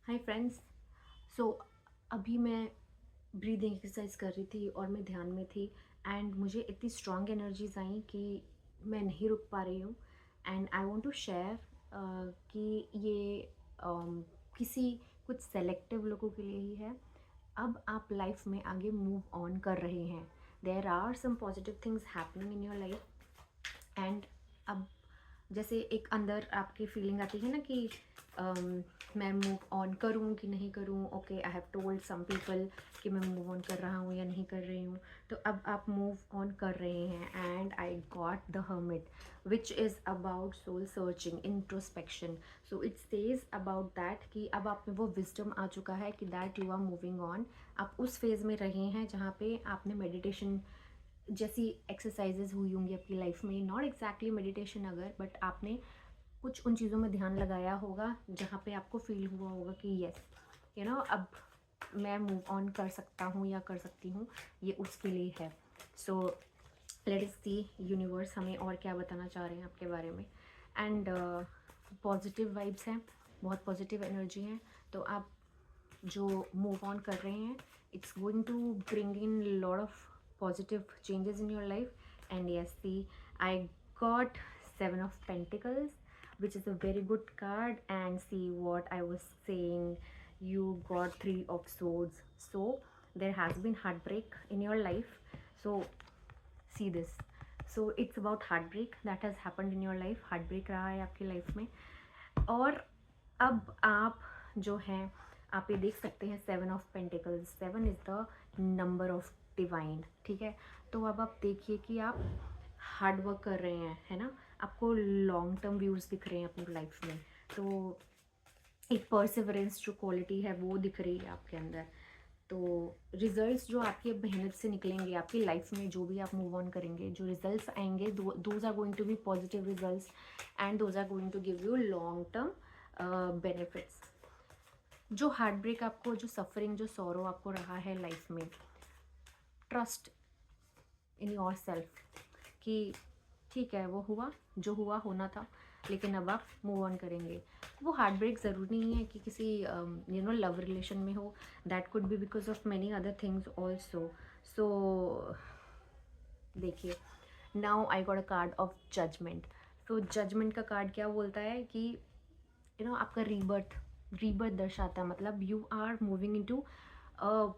Hi friends. सो अभी मैं breathing exercise कर रही थी और मैं ध्यान में थी एंड मुझे इतनी स्ट्रॉन्ग एनर्जीज आई कि मैं नहीं रुक पा रही हूँ। And I want to share कि ये किसी कुछ सेलेक्टिव लोगों के लिए ही है। अब आप लाइफ में आगे मूव ऑन कर रहे हैं। There are some positive things happening in your life and अब जैसे एक अंदर आपकी फीलिंग आती है ना कि मैं मूव ऑन करूँ कि नहीं करूँ। Okay, I have told some people कि मैं मूव ऑन कर रहा हूँ या नहीं कर रही हूँ। तो अब आप मूव ऑन कर रहे हैं and I got the hermit which is about soul searching introspection. So it says about that कि अब आप में वो विजडम आ चुका है कि that you are moving on. आप उस फेज़ में रहे हैं जहाँ पे आपने मेडिटेशन जैसी एक्सरसाइजेज हुई होंगी आपकी लाइफ में, नॉट एग्जैक्टली मेडिटेशन अगर, बट आपने कुछ उन चीज़ों में ध्यान लगाया होगा जहाँ पे आपको फील हुआ होगा कि यस अब मैं मूव ऑन कर सकता हूँ या कर सकती हूँ। ये उसके लिए है। सो लेट अस सी यूनिवर्स हमें और क्या बताना चाह रहे हैं आपके बारे में। एंड पॉजिटिव वाइब्स हैं, बहुत पॉजिटिव एनर्जी हैं। तो आप जो मूव ऑन कर रहे हैं, it's going to bring in lot of positive changes in your life. And yes, see, I got Seven of Pentacles, which is a very good card. And see what I was saying, you got Three of Swords. So there has been heartbreak in your life. So see this. So it's about heartbreak that has happened in your life. heartbreak रहा है आपकी life में। और अब आप जो हैं, आप ये देख सकते हैं seven of pentacles. Seven is the number of divine, ठीक है। तो अब आप देखिए कि आप हार्ड वर्क कर रहे हैं, है ना। आपको लॉन्ग टर्म व्यूज़ दिख रहे हैं अपनी लाइफ में। तो एक परसिवरेंस जो क्वालिटी है वो दिख रही है आपके अंदर। तो रिजल्ट्स जो आपकी मेहनत से निकलेंगे आपकी लाइफ में, जो भी आप मूव ऑन करेंगे, जो रिजल्ट्स आएंगे, those are going to be positive results and those are going to give you long term benefits. जो हार्ट ब्रेक आपको, जो सफरिंग, जो सॉरो आपको रहा है लाइफ में, ट्रस्ट इन योर सेल्फ कि ठीक है, वो हुआ जो हुआ होना था, लेकिन अब आप मूव ऑन करेंगे। वो हार्ट ब्रेक ज़रूरी नहीं है कि किसी लव रिलेशन में हो। That could be because of many other things also. So देखिए, now I got a card of judgement. तो जजमेंट का कार्ड क्या बोलता है कि आपका रीबर्थ, रीबर्थ दर्शाता है। मतलब you are moving into a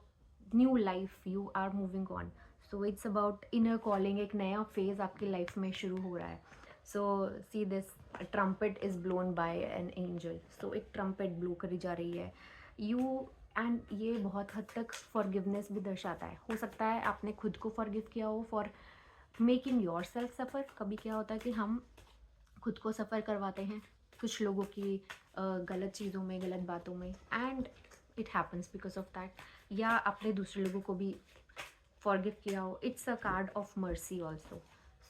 new life, you are moving on. So it's about inner calling. एक नया फेज आपकी लाइफ में शुरू हो रहा है। So see this, trumpet is blown by an angel. So एक ट्रम्पेट ब्लो करी जा रही है यू। एंड ये बहुत हद तक फॉरगिवनेस भी दर्शाता है। हो सकता है आपने खुद को फॉरगिव किया हो फॉर मेकिंग योर सेल्फ सफ़र। कभी क्या होता है कि हम खुद को सफ़र करवाते हैं कुछ लोगों की गलत चीज़ों में, गलत बातों में, and it happens because of that. या आपने दूसरे लोगों को भी फॉरगिव किया हो। It's a card of mercy also.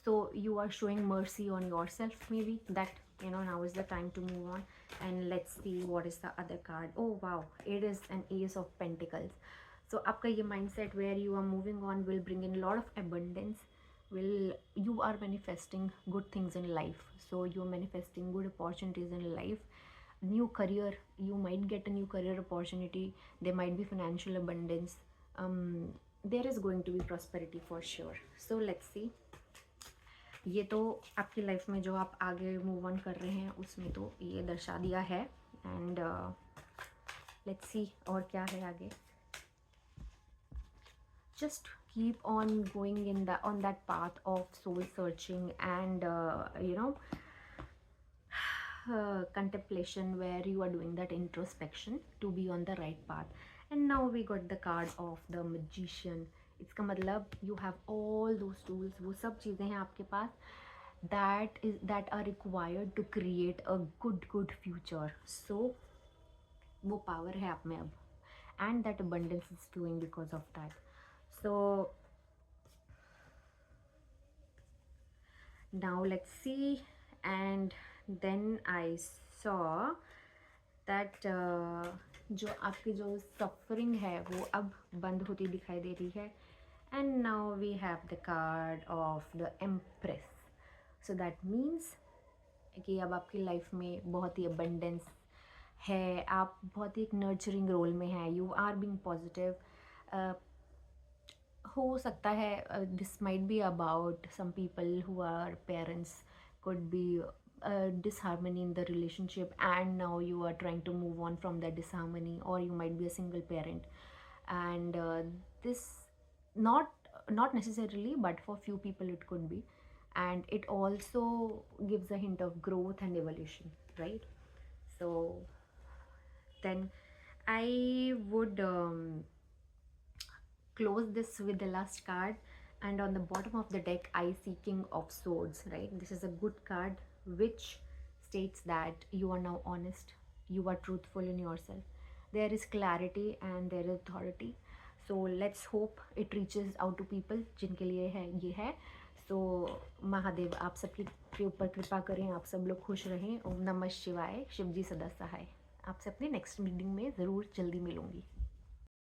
so you are showing mercy on yourself, maybe that now is the time to move on. And let's see what is the other card. Oh wow, it is an Ace of Pentacles. So आपका ये mindset where you are moving on will bring in a lot of abundance. You are manifesting good things in life. So you're manifesting good opportunities in life. New career, you might get a new career opportunity. There might be financial abundance. There is going to be prosperity for sure. So let's see. ये तो आपकी life में जो आप आगे move on कर रहे हैं उसमें तो ये दर्शा दिया है। एंड लेट्स सी और क्या है आगे। just keep on going on that path of soul searching and contemplation, where you are doing that introspection to be on the right path. And now we got the card of the magician. इसका मतलब you have all those tools, वो सब चीज़ें हैं आपके पास that are required to create a good future. So वो power है आप में अब, and that abundance is flowing because of that. So now let's see. And then I saw that जो आपकी जो सफरिंग है वो अब बंद होती दिखाई दे रही है। And now we have the card of the empress. So that means कि अब आपकी लाइफ में बहुत ही अबंडेंस है, आप बहुत ही एक नर्चरिंग रोल में हैं, यू आर बीइंग पॉजिटिव। हो सकता है this might be about some people who are parents, could be disharmony in the relationship, and now you are trying to move on from that disharmony, or you might be a single parent, and this not necessarily, but for few people it could be, and it also gives a hint of growth and evolution, right? So then I would close this with the last card, and on the bottom of the deck I see King of Swords, right? This is a good card which states that you are now honest, you are truthful in yourself, there is clarity and there is authority. So let's hope it reaches out to people जिनके लिए है ये है. So Mahadev आप सबके के ऊपर कृपा करें, आप सब लोग खुश रहें. ओम नमः शिवाय. शिवजी सदा सहाय. आपसे अपनी नेक्स्ट मीटिंग में ज़रूर जल्दी मिलूंगी.